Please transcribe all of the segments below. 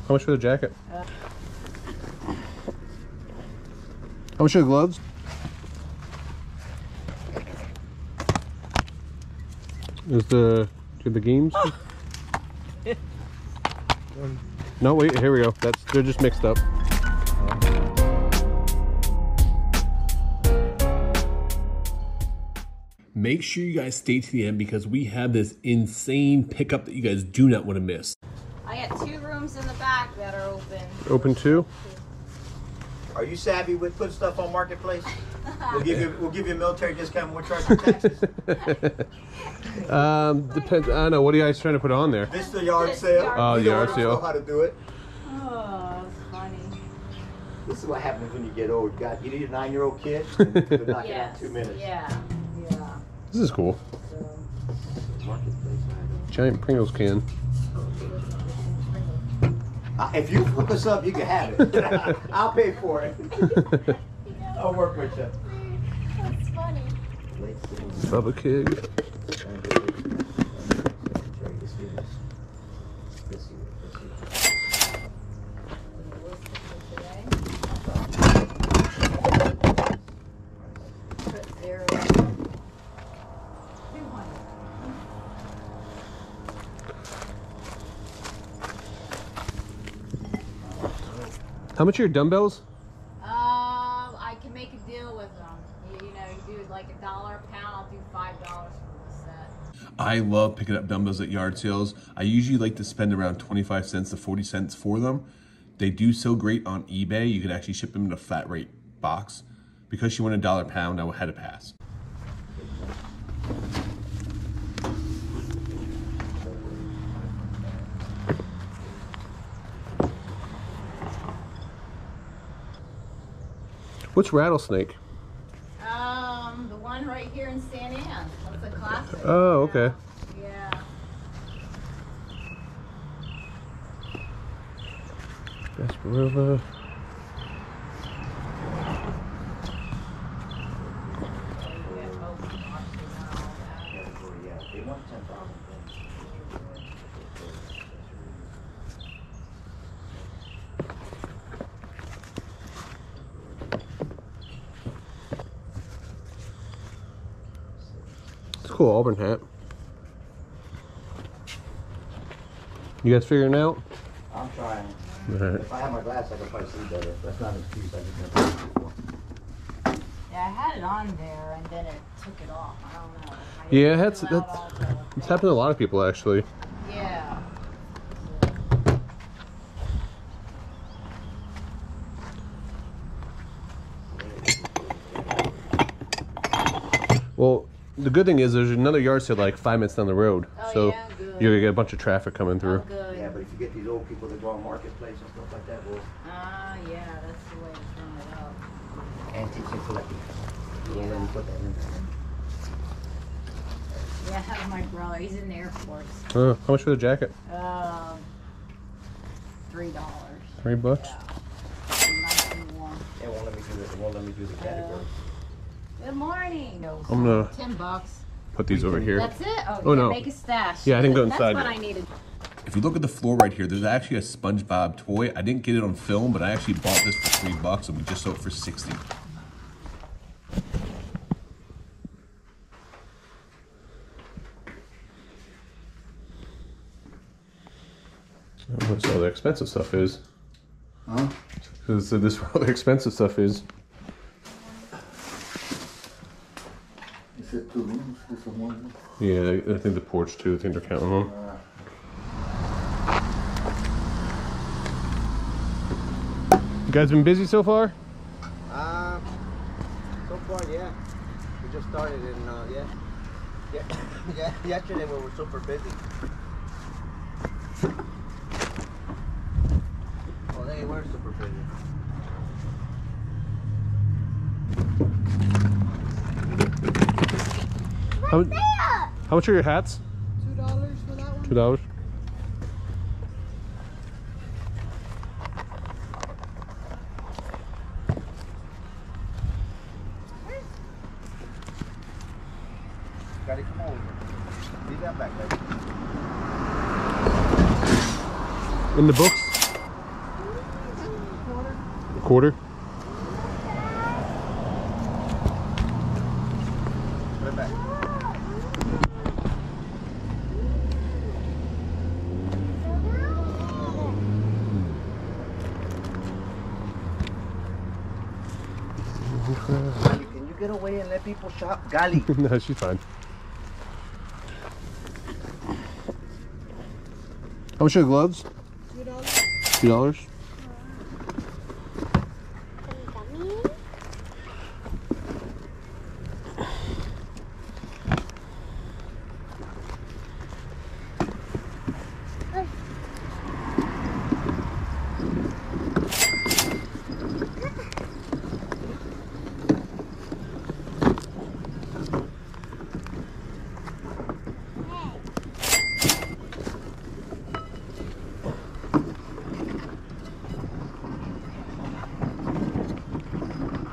How much for the jacket? How much are the gloves? Is the games? No, wait, here we go. They're just mixed up. Make sure you guys stay to the end because we have this insane pickup that you guys do not want to miss. I got 2 rooms in the back that are open. Open too? Are you savvy with putting stuff on Marketplace? We'll give you a military discount and we'll charge you taxes. Depends. I don't know. What are you guys trying to put on there? This is the yard sale. Oh, the yard sale. Know how to do it. Oh, that's funny. This is what happens when you get old. You need a 9-year-old kid, and you can knock it out in 2 minutes. Yeah. This is cool. Giant Pringles can. If you hook us up, you can have it. I'll pay for it. I'll work with you. That's funny. Bubba Kig. How much are your dumbbells? I can make a deal with them. You know, you do like $1 a pound. I'll do $5 for the set. I love picking up dumbbells at yard sales. I usually like to spend around 25 cents to 40 cents for them. They do so great on eBay. You can actually ship them in a flat rate box. Because she went $1 a pound, I had to pass. What's Rattlesnake? The one right here in San Ann. That's a classic. Oh, okay. Yeah. Gasparilla. Cool Auburn hat. You guys figuring it out? I'm trying. Right. If I had my glass, I could probably see better. That's not an excuse. I just never seen it before. Yeah, I had it on there and then it took it off. I don't know. Yeah, it's happened to a lot of people actually. Yeah. Well, the good thing is there's another yard sale like 5 minutes down the road. Oh, So yeah, good. you're gonna get a bunch of traffic coming through. Oh, good. Yeah, but if you get these old people that go on Marketplace and stuff like that, well, Yeah, that's the way to turn it up. antiques and collecting. Yeah, let me put that in there. Yeah, I have my brother. He's in the Air Force. How much for the jacket? $3. $3. Yeah. Nice and warm. It won't let me do this. It won't let me do the category. Good morning. I'm gonna $10. put these over here. That's it? Oh, yeah, no. Make a stash. Yeah, I didn't go inside That's what yet. I needed. If you look at the floor right here, there's actually a SpongeBob toy. I didn't get it on film, but I actually bought this for $3 and we just sold it for 60. That's all the expensive stuff is. Huh? Because this is where all the expensive stuff is. Is it 2 rooms? This is 1 room? Yeah, I think the porch too. I think they're counting them. You guys been busy so far? So far, yeah. We just started in, yeah, yesterday we were super busy. Well, they were super busy. How much are your hats? $2 for that one. $2. Gotta come over. Leave that back there. In the books? Quarter? Put it back. Gali, can you get away and let people shop? Gali. No, she's fine. How much are the gloves? $2.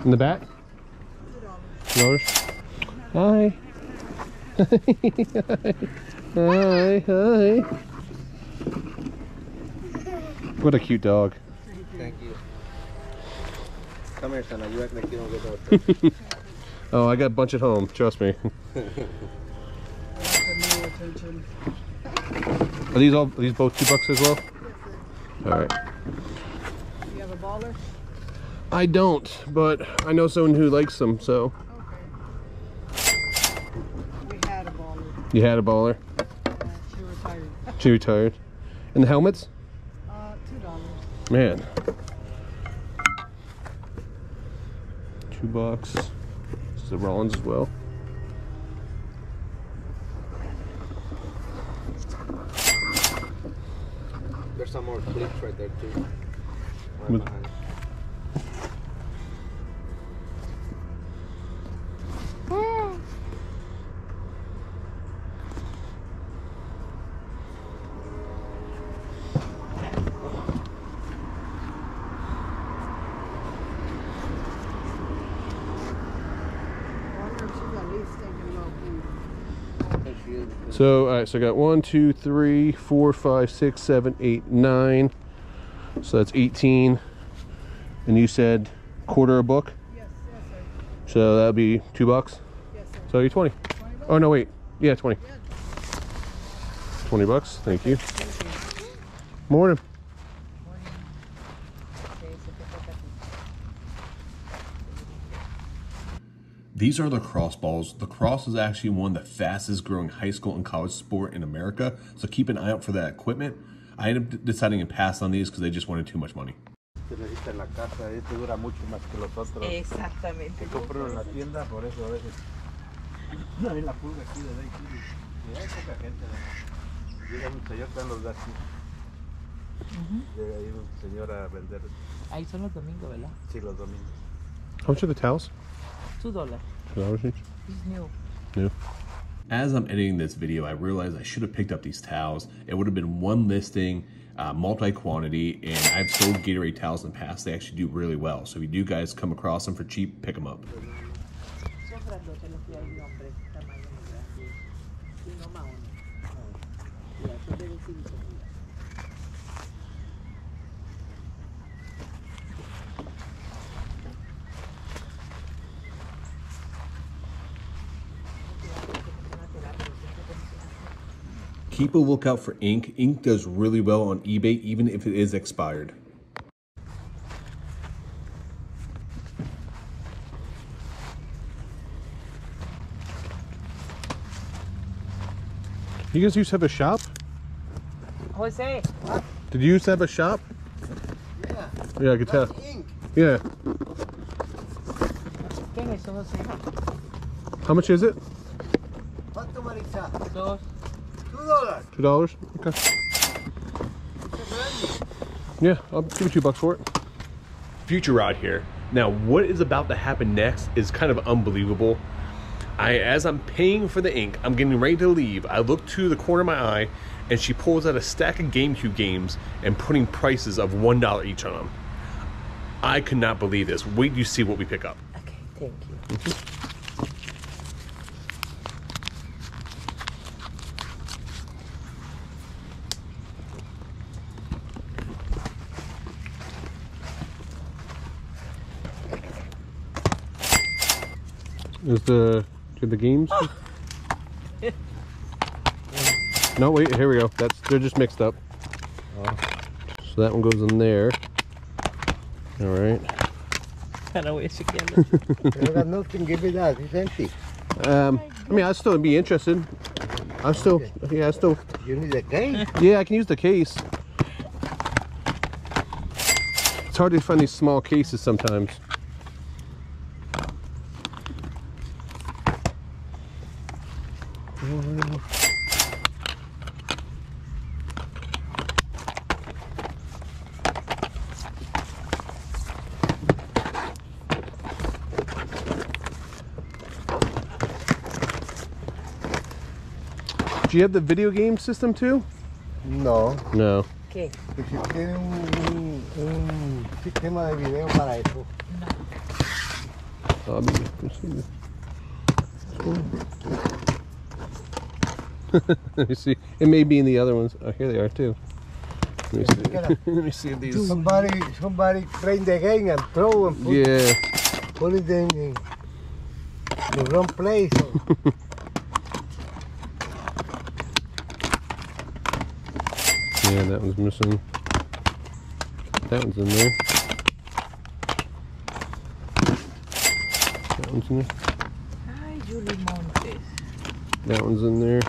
In the back? $2. Hi. Hi. Hi. What a cute dog. Thank you. Come here, Sana. You act like you don't get those. Oh, I got a bunch at home. Trust me. Are these both $2 as well? All right. You have a baller? I don't, but I know someone who likes them, so. Okay. We had a baller. You had a baller? She retired. She retired. And the helmets? $2. Man. $2. This is the Rollins as well. There's some more clips right there too. Right With- behind. I wonder if she's at least thinking about food. There she is. So, all right, so I got 1, 2, 3, 4, 5, 6, 7, 8, 9. So that's 18. And you said quarter a book? Yes, sir. So that'd be $2. Yes, sir. So you're 20. 20 bucks? Oh, no, wait. Yeah, 20. Yeah. $20. Thank you. Morning. These are lacrosse balls. Lacrosse is actually one of the fastest growing high school and college sport in America. So keep an eye out for that equipment. I ended up deciding to pass on these because they just wanted too much money. Se necesita en la casa, este dura mucho más que los otros. Exactamente. Que compro en la tienda, por eso a veces. Hay la pulga aquí de ahí. Y hay poca gente. ¿No? Llega un señor que los da aquí. Llega ahí un señor a vender. Ahí son los domingos, ¿verdad? Sí, los domingos. How much are the towels? $2. $2 each. This is new. New. As I'm editing this video, I realized I should have picked up these towels. It would have been one listing, multi-quantity, and I've sold Gatorade towels in the past. They actually do really well. So if you do guys come across them for cheap, pick them up. Son grandotes los que hay, hombre. Tamaño muy grande. Y no más uno. Ya, son de 25 días. Keep a lookout for ink. Ink does really well on eBay, even if it is expired. You guys used to have a shop? Jose, Did you used to have a shop? Yeah. Yeah, I could tell. Ink. Yeah. ¿qué es eso, Jose? How much is it? ¿Cuánto, Marisa? Dos. $2. $2? Okay. Yeah, I'll give you $2 for it. Future Rod here. Now, what is about to happen next is kind of unbelievable. As I'm paying for the ink, I'm getting ready to leave. I look to the corner of my eye, and she pulls out a stack of GameCube games and putting prices of $1 each on them. I could not believe this. Wait till you see what we pick up. Okay, thank you. Is the games? No, wait, here we go. They're just mixed up. So that one goes in there. All right. Ahora voy a chequearlo. You got nothing, give me that. It's empty. I mean, I'd still be interested. I still. You need a case? Yeah, I can use the case. It's hard to find these small cases sometimes. Do you have the video game system too? No. No. ¿Qué? Que si tiene un sistema de video para eso. Let me see. It may be in the other ones. Oh, here they are too. Let me see. Let me see if these. Somebody playing the game and throw and put, Yeah. put it in the wrong place. Yeah, that one's missing. That one's in there. That one's in there. Ay, Julie Montes. That one's in there.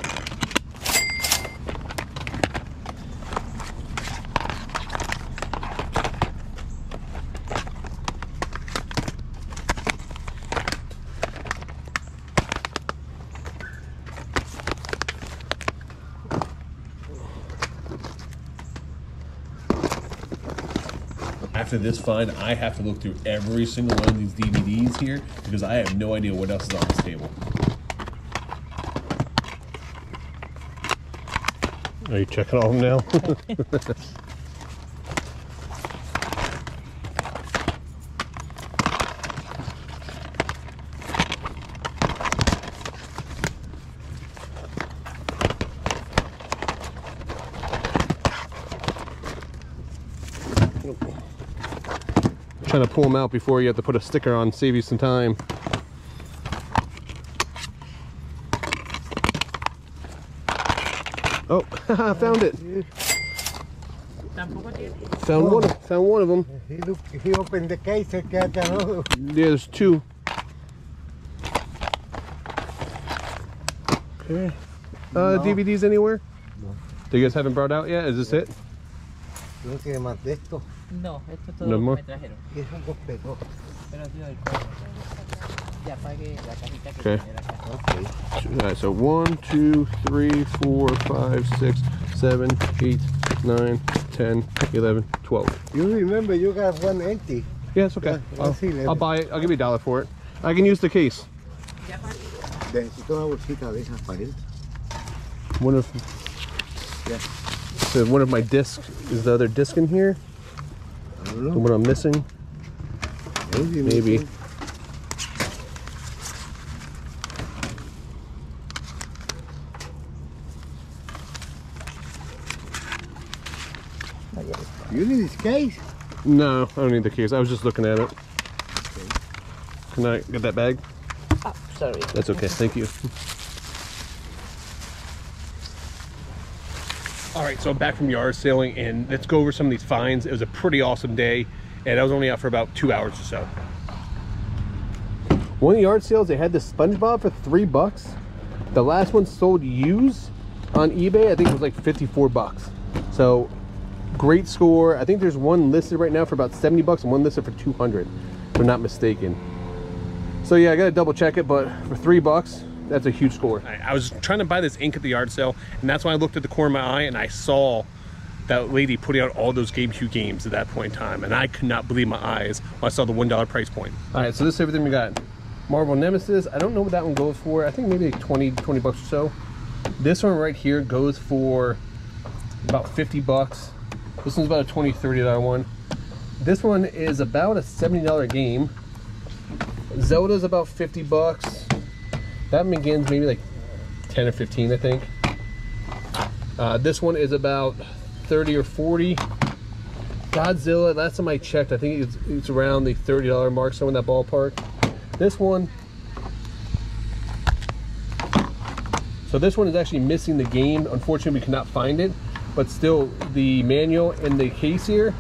After this find, I have to look through every single one of these DVDs here because I have no idea what else is on this table. Are you checking all of them now? Trying to pull them out before you have to put a sticker on, save you some time. Oh, found it. Found one of them. He opened the case and got another. Yeah, there's two. Okay. DVDs anywhere? No. Do you guys haven't brought out yet? Is this it? No tiene más de esto. No, esto es todo No lo que more? me trajeron. Y eso los pegó. Pero tío, el codo. Ya pagué la cajita que Okay. tenía acá. Okay. All right, so 1, 2, 3, 4, 5, 6, 7, 8, 9, 10, 11, 12. You remember you got one empty. Yeah, it's okay. Yeah, I'll see later. I'll buy it. I'll give you $1 for it. I can use the case. Necesito una bolsita de esas para él. One of Yeah. so one of my discs is the other disc in here. I don't The know. one I'm missing. Maybe. You need this case? No, I don't need the case. I was just looking at it. Can I get that bag? Ah, sorry. That's okay. Thank you. All right, so I'm back from yard sailing, and let's go over some of these finds. It was a pretty awesome day, and I was only out for about 2 hours or so. One of the yard sales, they had this SpongeBob for $3. The last one sold used on eBay. I think it was like 54 bucks. So great score. I think there's one listed right now for about 70 bucks and one listed for 200, if I'm not mistaken. So yeah, I gotta double check it, but for $3, that's a huge score. I was trying to buy this ink at the yard sale, and that's when I looked at the corner of my eye and I saw that lady putting out all those GameCube games at that point in time, and I could not believe my eyes when I saw the $1 price point. All right, so this is everything we got. Marvel Nemesis, I don't know what that one goes for. I think maybe like 20 bucks or so. This one right here goes for about 50 bucks. This one's about a $20, $30 one. This one is about a $70 game. Zelda's about 50 bucks. That begins maybe like 10 or 15, I think. This one is about 30 or 40. Godzilla, last time I checked, I think it's around the $30 mark, somewhere in that ballpark. This one So this one is actually missing the game. Unfortunately, we cannot find it, but still the manual and the case here.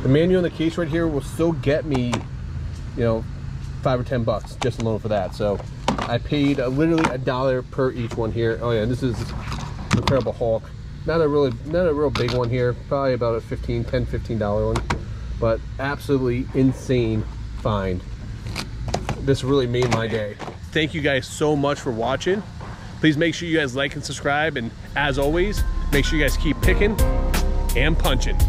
The manual and the case right here will still get me, you know, $5 or $10 just alone for that. So I paid literally $1 per each one here. Oh yeah, and this is Incredible Hulk. Not a real big one here. Probably about a $15 one, but absolutely insane find. This really made my day. Thank you guys so much for watching. Please make sure you guys like and subscribe, and as always, make sure you guys keep picking and punching.